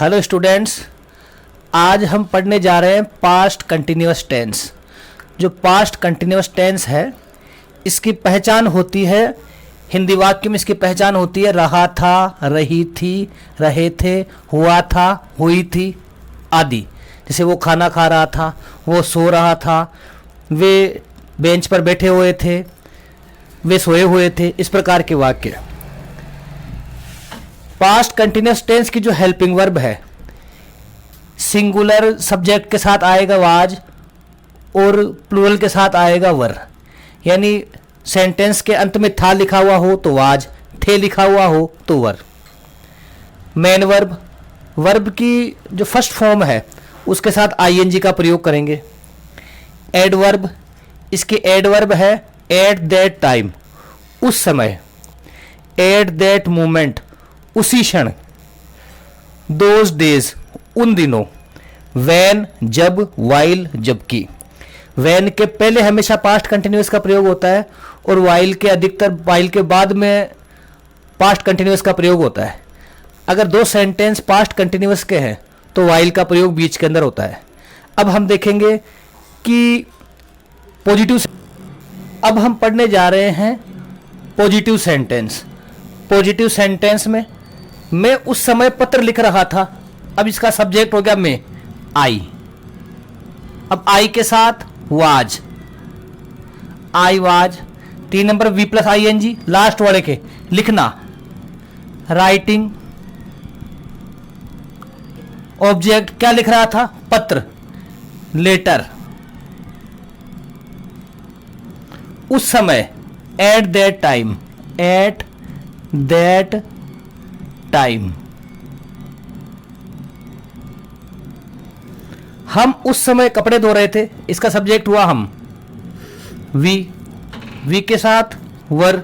Hello students, आज हम पढ़ने जा रहे हैं पास्ट कंटिन्यूअस टेंस। जो पास्ट कंटिन्यूअस टेंस है इसकी पहचान होती है, हिंदी वाक्य में इसकी पहचान होती है रहा था, रही थी, रहे थे, हुआ था, हुई थी आदि। जैसे वो खाना खा रहा था, वो सो रहा था, वे बेंच पर बैठे हुए थे, वे सोए हुए थे, इस प्रकार के वाक्य। पास्ट कंटिन्यूअस टेंस की जो हेल्पिंग वर्ब है, सिंगुलर सब्जेक्ट के साथ आएगा वाज और प्लूरल के साथ आएगा वर। यानी सेंटेंस के अंत में था लिखा हुआ हो तो वाज, थे लिखा हुआ हो तो वर। मेन वर्ब, वर्ब की जो फर्स्ट फॉर्म है उसके साथ आईएनजी का प्रयोग करेंगे। एडवर्ब, इसकी एडवर्ब है एट दैट टाइम, उस समय, एट दैट मोमेंट, उसी क्षण, दोज डेज, उन दिनों, वैन, जब, वाइल, जबकि। वैन के पहले हमेशा पास्ट कंटिन्यूअस का प्रयोग होता है और वाइल के अधिकतर, वाइल के बाद में पास्ट कंटिन्यूअस का प्रयोग होता है। अगर दो सेंटेंस पास्ट कंटिन्यूअस के हैं तो वाइल का प्रयोग बीच के अंदर होता है। अब हम देखेंगे कि पॉजिटिव, अब हम पढ़ने जा रहे हैं पॉजिटिव सेंटेंस। पॉजिटिव सेंटेंस में मैं उस समय पत्र लिख रहा था, अब इसका सब्जेक्ट हो गया मैं, आई। अब आई के साथ was, I was. 3 number V plus I N G, last वाले के लिखना, राइटिंग। ऑब्जेक्ट क्या लिख रहा था, पत्र, लेटर। उस समय, at that time, at that time. हम उस समय कपड़े धो रहे थे, इसका सब्जेक्ट हुआ हम, वी। वी के साथ वर,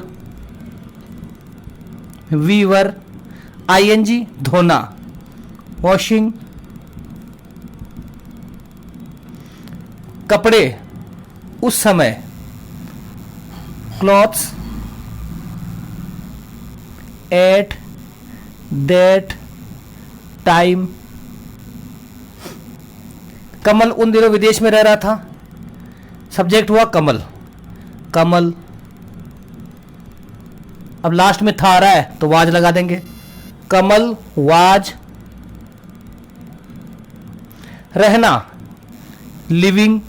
वी वर। आईएनजी धोना, वॉशिंग। कपड़े उस समय, क्लॉथ्स, एट दैट टाइम। कमल उन दिनों विदेश में रह रहा था, सब्जेक्ट हुआ कमल, कमल। अब लास्ट में था आ रहा है तो वाज लगा देंगे, कमल वाज। रहना, लिविंग।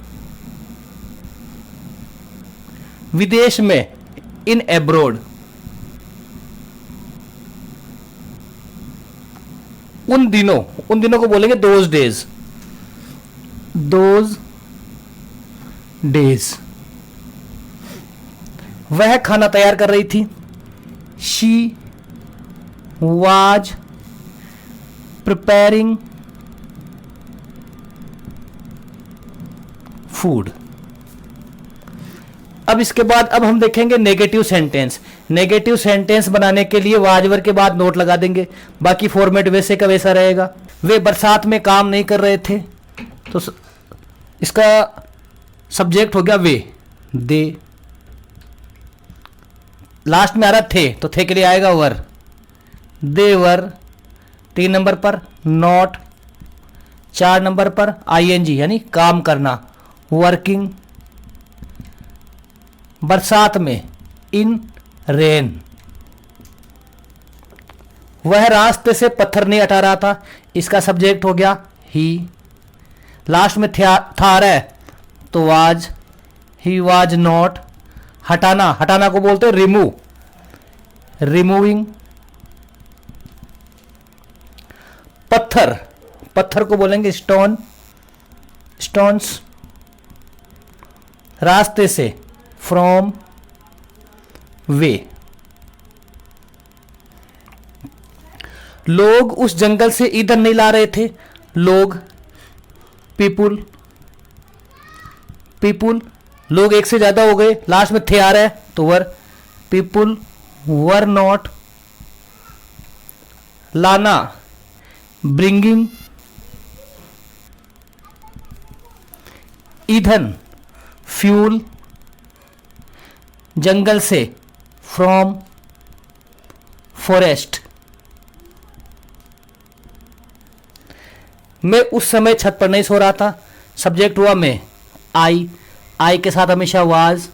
विदेश में, इन एब्रोड। उन दिनों, उन दिनों को बोलेंगे दोज डेज, दोज डेज। वह खाना तैयार कर रही थी, शी वाज प्रिपेयरिंग फूड। अब इसके बाद अब हम देखेंगे नेगेटिव सेंटेंस। नेगेटिव सेंटेंस बनाने के लिए वाजवर के बाद नोट लगा देंगे, बाकी फॉर्मेट वैसे का वैसा रहेगा। वे बरसात में काम नहीं कर रहे थे तो इसका सब्जेक्ट हो गया वे, दे। लास्ट में आ रहा थे तो थे के लिए आएगा वर, दे वर। 3 नंबर पर नॉट, 4 नंबर पर आईएनजी यानी काम करना, वर्किंग। बरसात में, इन रेन। वह रास्ते से पत्थर नहीं हटा रहा था, इसका सब्जेक्ट हो गया ही। लास्ट में था आ रहा है तो वाज, ही वाज नॉट। हटाना, हटाना को बोलते हैं रिमूव, रिमूविंग। पत्थर, पत्थर को बोलेंगे स्टोन, स्टोन्स। रास्ते से, फ्रॉम, वे। लोग उस जंगल से ईंधन नहीं ला रहे थे, लोग, पीपुल, पीपुल। लोग एक से ज्यादा हो गए, लास्ट में थे आ रहा है तो वर, पीपुल वर नॉट। लाना, ब्रिंगिंग। ईंधन, फ्यूल। जंगल से, फ्रॉम, फॉरेस्ट। मैं उस समय छत पर नहीं सो रहा था, सब्जेक्ट हुआ मैं, आई के साथ हमेशा वाज,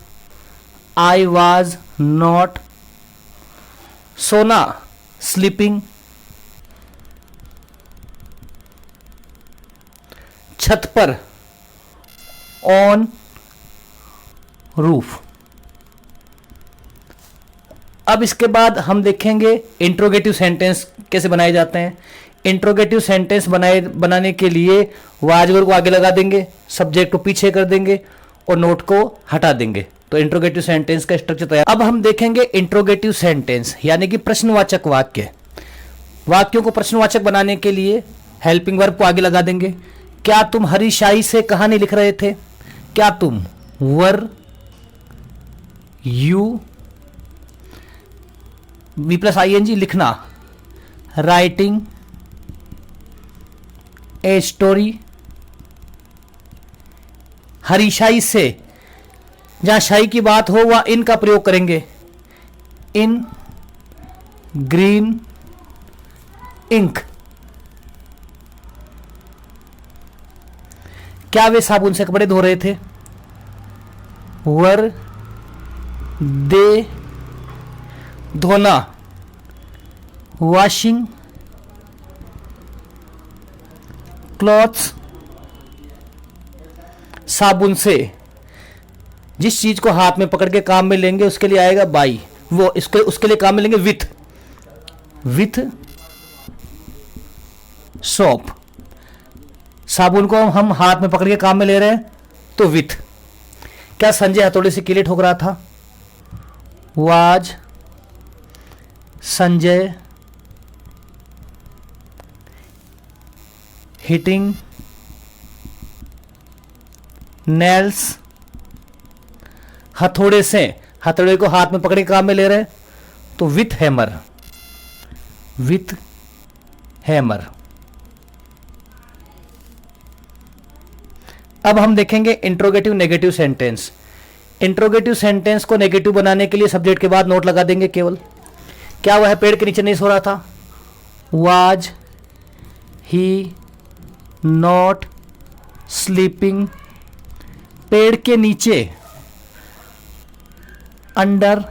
आई वाज नॉट, सोना स्लीपिंग, छत पर ऑन रूफ। अब इसके बाद हम देखेंगे इंट्रोगेटिव सेंटेंस कैसे बनाए जाते हैं। इंट्रोगेटिव सेंटेंस बनाने के लिए वाज वर्ब को आगे लगा देंगे, सब्जेक्ट को पीछे कर देंगे और नोट को हटा देंगे, तो इंट्रोगेटिव सेंटेंस का स्ट्रक्चर तैयार। अब हम देखेंगे इंट्रोगेटिव सेंटेंस यानी कि प्रश्नवाचक वाक्य। वाक्यों को प्रश्नवाचक बनाने के लिए हेल्पिंग वर्ब को आगे लगा देंगे। क्या तुम हरी शाही से कहानी लिख रहे थे? क्या तुम, were you, V plus I N G, लिखना, राइटिंग ए स्टोरी। हरी शाही से, जहां शाही की बात हो वहां इन का प्रयोग करेंगे, इन ग्रीन इंक। क्या वे साबुन से कपड़े धो रहे थे? वर दे धोना, वॉशिंग क्लॉथ्स। साबुन से, जिस चीज को हाथ में पकड़ के काम में लेंगे उसके लिए आएगा बाई, वो इसको उसके लिए काम में लेंगे विथ सोप। साबुन को हम हाथ में पकड़ के काम में ले रहे हैं तो विथ। क्या संजय हथौड़े से किले ठोक रहा था? Was Sanjay hitting nails. हथौड़े से, हथौड़े को हाथ में पकड़ के काम में ले रहे हैं तो विथ हैमर। अब हम देखेंगे interrogative negative sentence. Interrogative sentence को नेगेटिव बनाने के लिए सब्जेक्ट के बाद नोट लगा देंगे केवल। क्या वह पेड़ के नीचे नहीं सो रहा था? वाज ही नॉट स्लीपिंग पेड़ के नीचे, अंडर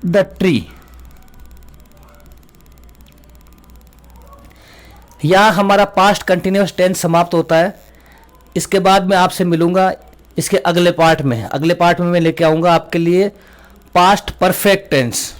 द ट्री। यहां हमारा पास्ट कंटिन्यूअस टेंस समाप्त होता है। इसके बाद मैं आपसे मिलूंगा इसके अगले पार्ट में। अगले पार्ट में मैं लेके आऊंगा आपके लिए पास्ट परफेक्ट टेंस।